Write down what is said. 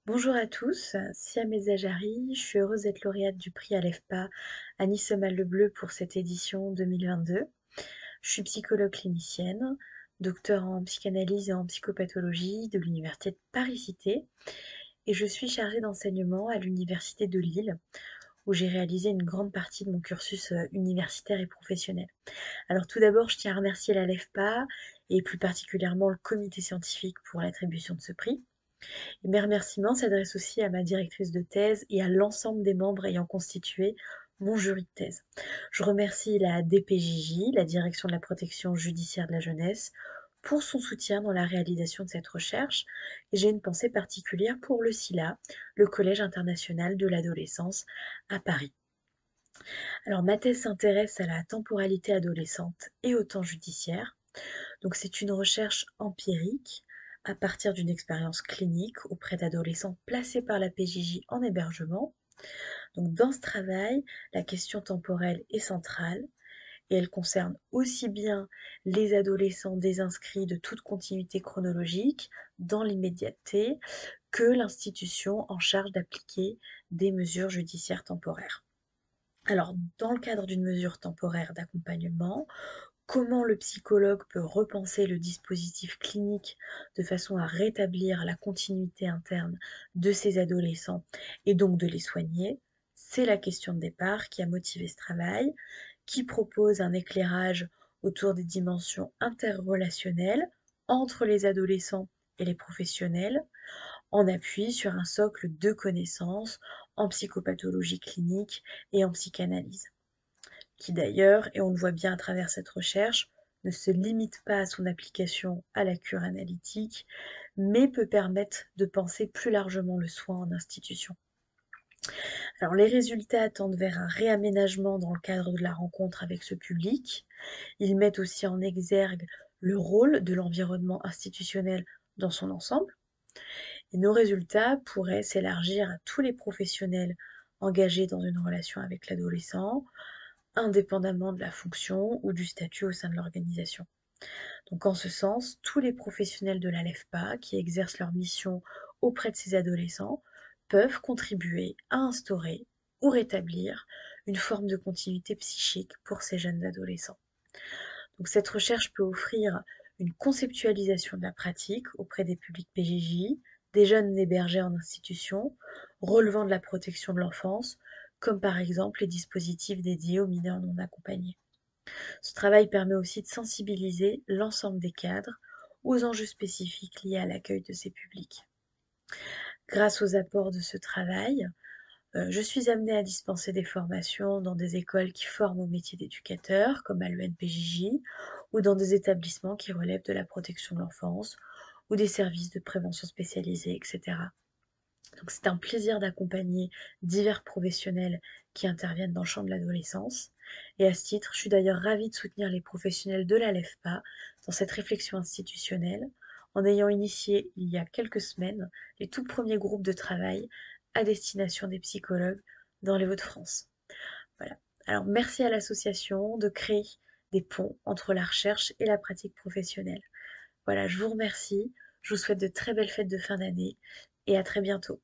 Bonjour à tous, Siam Ezagari, je suis heureuse d'être lauréate du prix Alefpa Annie Semalle-Lebleu pour cette édition 2022. Je suis psychologue clinicienne, docteur en psychanalyse et en psychopathologie de l'Université de Paris-Cité et je suis chargée d'enseignement à l'Université de Lille où j'ai réalisé une grande partie de mon cursus universitaire et professionnel. Alors tout d'abord, je tiens à remercier l'Alefpa et plus particulièrement le comité scientifique pour l'attribution de ce prix. Et mes remerciements s'adressent aussi à ma directrice de thèse et à l'ensemble des membres ayant constitué mon jury de thèse. Je remercie la DPJJ, la Direction de la protection judiciaire de la jeunesse, pour son soutien dans la réalisation de cette recherche. Et j'ai une pensée particulière pour le CILA, le Collège international de l'adolescence à Paris. Alors ma thèse s'intéresse à la temporalité adolescente et au temps judiciaire. Donc c'est une recherche empirique à partir d'une expérience clinique auprès d'adolescents placés par la PJJ en hébergement. Donc dans ce travail, la question temporelle est centrale et elle concerne aussi bien les adolescents désinscrits de toute continuité chronologique dans l'immédiateté que l'institution en charge d'appliquer des mesures judiciaires temporaires. Alors, dans le cadre d'une mesure temporaire d'accompagnement, comment le psychologue peut repenser le dispositif clinique de façon à rétablir la continuité interne de ces adolescents et donc de les soigner. C'est la question de départ qui a motivé ce travail, qui propose un éclairage autour des dimensions interrelationnelles entre les adolescents et les professionnels, en appui sur un socle de connaissances en psychopathologie clinique et en psychanalyse qui d'ailleurs, et on le voit bien à travers cette recherche, ne se limite pas à son application à la cure analytique, mais peut permettre de penser plus largement le soin en institution. Alors les résultats tendent vers un réaménagement dans le cadre de la rencontre avec ce public. Ils mettent aussi en exergue le rôle de l'environnement institutionnel dans son ensemble. Et nos résultats pourraient s'élargir à tous les professionnels engagés dans une relation avec l'adolescent, indépendamment de la fonction ou du statut au sein de l'organisation. Donc en ce sens, tous les professionnels de la LEFPA qui exercent leur mission auprès de ces adolescents peuvent contribuer à instaurer ou rétablir une forme de continuité psychique pour ces jeunes adolescents. Donc cette recherche peut offrir une conceptualisation de la pratique auprès des publics PJJ, des jeunes hébergés en institution, relevant de la protection de l'enfance, comme par exemple les dispositifs dédiés aux mineurs non accompagnés. Ce travail permet aussi de sensibiliser l'ensemble des cadres aux enjeux spécifiques liés à l'accueil de ces publics. Grâce aux apports de ce travail, je suis amenée à dispenser des formations dans des écoles qui forment au métier d'éducateur, comme à l'UNPJJ, ou dans des établissements qui relèvent de la protection de l'enfance, ou des services de prévention spécialisés, etc. Donc c'est un plaisir d'accompagner divers professionnels qui interviennent dans le champ de l'adolescence. Et à ce titre, je suis d'ailleurs ravie de soutenir les professionnels de la LEFPA dans cette réflexion institutionnelle, en ayant initié il y a quelques semaines les tout premiers groupes de travail à destination des psychologues dans les Hauts-de-France. Voilà. Alors merci à l'association de créer des ponts entre la recherche et la pratique professionnelle. Voilà, je vous remercie, je vous souhaite de très belles fêtes de fin d'année et à très bientôt.